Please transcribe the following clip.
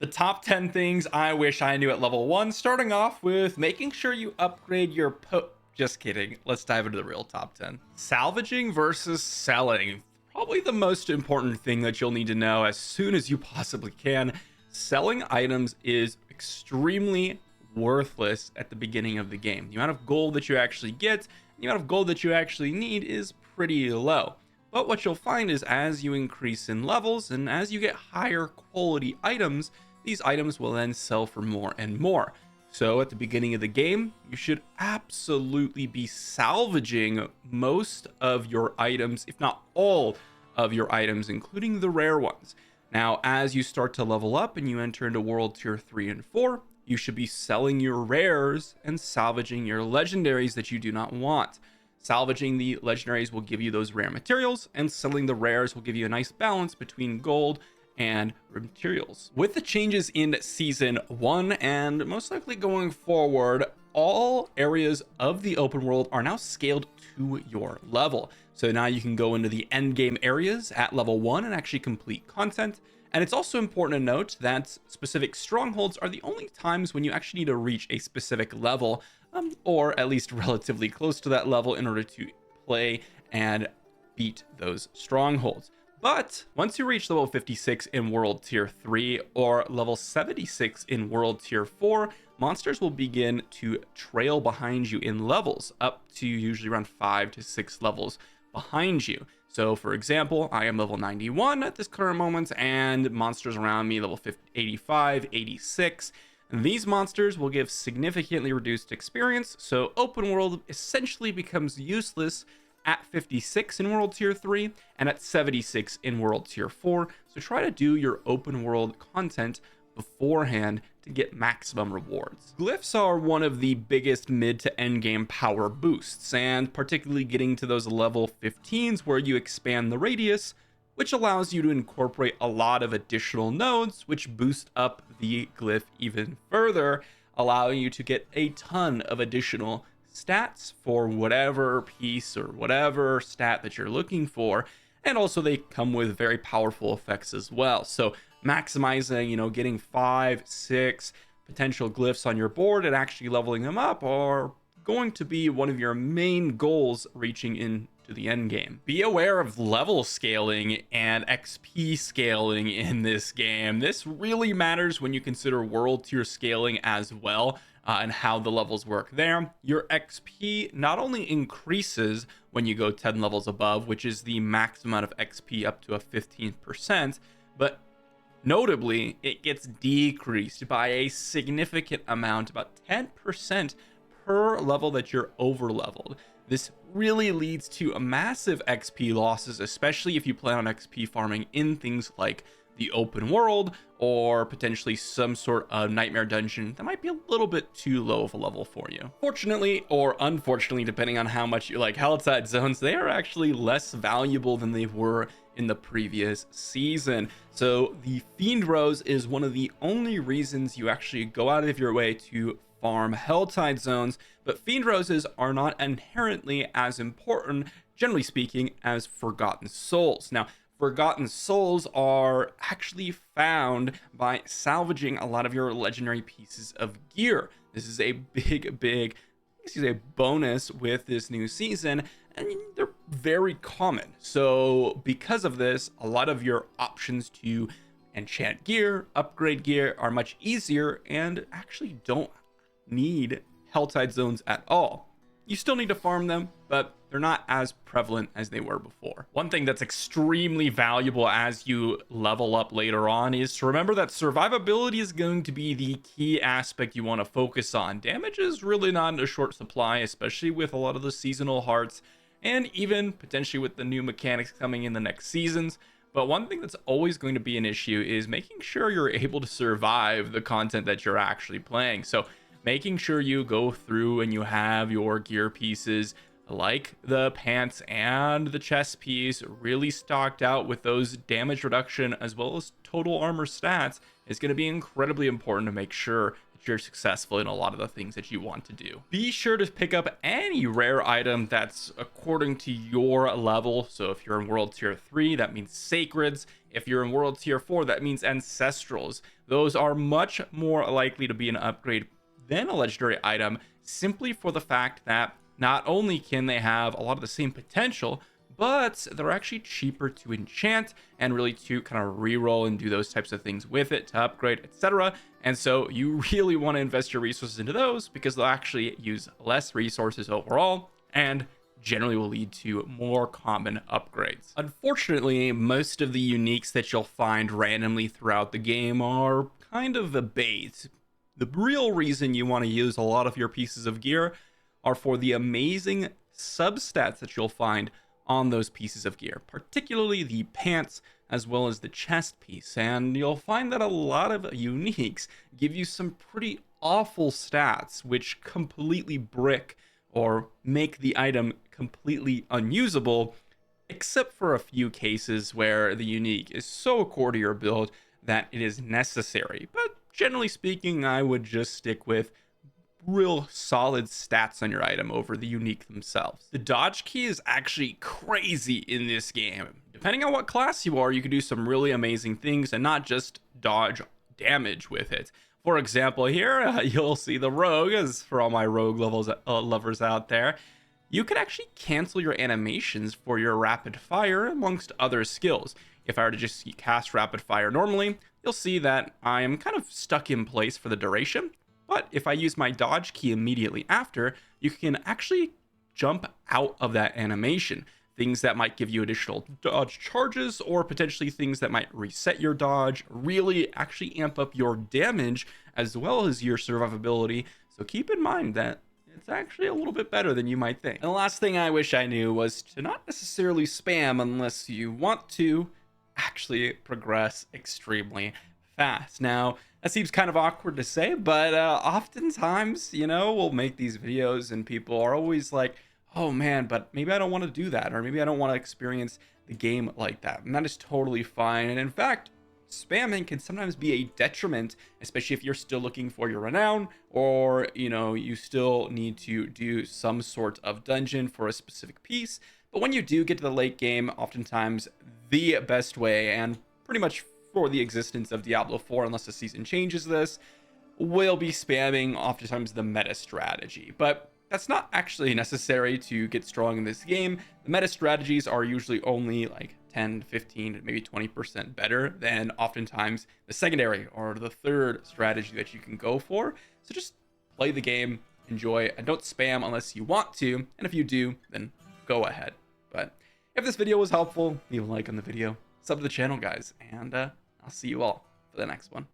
The top 10 things I wish I knew at level 1, starting off with making sure you upgrade your just kidding. Let's dive into the real top 10. Salvaging versus selling. Probably the most important thing that you'll need to know as soon as you possibly can. Selling items is extremely worthless at the beginning of the game. The amount of gold that you actually get, the amount of gold that you actually need is pretty low. But what you'll find is as you increase in levels and as you get higher quality items, these items will then sell for more and more. So at the beginning of the game, you should absolutely be salvaging most of your items, if not all of your items, including the rare ones. Now, as you start to level up and you enter into world tier 3 and 4, you should be selling your rares and salvaging your legendaries that you do not want. Salvaging the legendaries will give you those rare materials, and selling the rares will give you a nice balance between gold and materials. With the changes in season 1 and most likely going forward, all areas of the open world are now scaled to your level. So now you can go into the end game areas at level 1 and actually complete content. And it's also important to note that specific strongholds are the only times when you actually need to reach a specific level, or at least relatively close to that level in order to play and beat those strongholds. But once you reach level 56 in World Tier 3 or level 76 in World Tier 4, monsters will begin to trail behind you in levels, up to usually around 5 to 6 levels behind you. So for example, I am level 91 at this current moment, and monsters around me level 85, 86. These monsters will give significantly reduced experience, so open world essentially becomes useless at 56 in World Tier 3 and at 76 in World Tier 4. So try to do your open world content beforehand to get maximum rewards. Glyphs are one of the biggest mid to end game power boosts, and particularly getting to those level 15s where you expand the radius, which allows you to incorporate a lot of additional nodes, which boost up the glyph even further, allowing you to get a ton of additional stats for whatever piece or whatever stat that you're looking for. And also they come with very powerful effects as well. So maximizing, getting 5, 6 potential glyphs on your board and actually leveling them up are going to be one of your main goals reaching into the end game. Be aware of level scaling and XP scaling in this game. This really matters when you consider world tier scaling as well. And how the levels work there. Your XP not only increases when you go 10 levels above, which is the max amount of XP up to a 15%, but notably, it gets decreased by a significant amount, about 10% per level that you're over leveled. This really leads to massive XP losses, especially if you plan on XP farming in things like the open world or potentially some sort of nightmare dungeon that might be a little bit too low of a level for you. Fortunately or unfortunately, depending on how much you like Helltide zones, they are actually less valuable than they were in the previous season. So the Fiend Rose is one of the only reasons you actually go out of your way to farm Helltide zones, but Fiend Roses are not inherently as important, generally speaking, as Forgotten Souls. Now, Forgotten Souls are actually found by salvaging a lot of your legendary pieces of gear. This is a big bonus with this new season, and they're very common. So because of this, a lot of your options to enchant gear, upgrade gear are much easier and actually don't need Helltide zones at all. You still need to farm them, but they're not as prevalent as they were before. One thing that's extremely valuable as you level up later on is to remember that survivability is going to be the key aspect you want to focus on. Damage is really not in a short supply, especially with a lot of the seasonal hearts and even potentially with the new mechanics coming in the next seasons. But one thing that's always going to be an issue is making sure you're able to survive the content that you're actually playing. So making sure you go through and you have your gear pieces like the pants and the chest piece, really stocked out with those damage reduction as well as total armor stats, is going to be incredibly important to make sure that you're successful in a lot of the things that you want to do. Be sure to pick up any rare item that's according to your level. So if you're in world tier 3, that means sacreds. If you're in world tier 4, that means ancestrals. Those are much more likely to be an upgrade than a legendary item, simply for the fact that not only can they have a lot of the same potential, but they're actually cheaper to enchant and really to kind of reroll and do those types of things with it to upgrade, etc. And so you really want to invest your resources into those because they'll actually use less resources overall and generally will lead to more common upgrades. Unfortunately, most of the uniques that you'll find randomly throughout the game are kind of a bait. The real reason you want to use a lot of your pieces of gear are for the amazing substats that you'll find on those pieces of gear, particularly the pants as well as the chest piece. And you'll find that a lot of uniques give you some pretty awful stats which completely brick or make the item completely unusable, except for a few cases where the unique is so core to your build that it is necessary. But generally speaking, I would just stick with real solid stats on your item over the unique themselves. The dodge key is actually crazy in this game. Depending on what class you are, you can do some really amazing things and not just dodge damage with it. For example, here you'll see the rogue, as for all my rogue lovers out there, you can actually cancel your animations for your rapid fire amongst other skills. If I were to just cast rapid fire normally, you'll see that I am kind of stuck in place for the duration. But if I use my dodge key immediately after, you can actually jump out of that animation. Things that might give you additional dodge charges or potentially things that might reset your dodge, really actually amp up your damage as well as your survivability. So keep in mind that it's actually a little bit better than you might think. And the last thing I wish I knew was to not necessarily spam unless you want to actually progress extremely fast. Now, that seems kind of awkward to say, but oftentimes, we'll make these videos and people are always like, oh man, but maybe I don't want to do that, or maybe I don't want to experience the game like that. And that is totally fine. And in fact, spamming can sometimes be a detriment, especially if you're still looking for your renown, or you still need to do some sort of dungeon for a specific piece. But when you do get to the late game, oftentimes the best way, and pretty much for the existence of Diablo 4, unless the season changes this, will be spamming oftentimes the meta strategy. But that's not actually necessary to get strong in this game. The meta strategies are usually only like 10, 15, maybe 20% better than oftentimes the secondary or the third strategy that you can go for. So just play the game, enjoy, and don't spam unless you want to. And if you do, then go ahead. But if this video was helpful, leave a like on the video, sub to the channel, guys, and I'll see you all for the next one.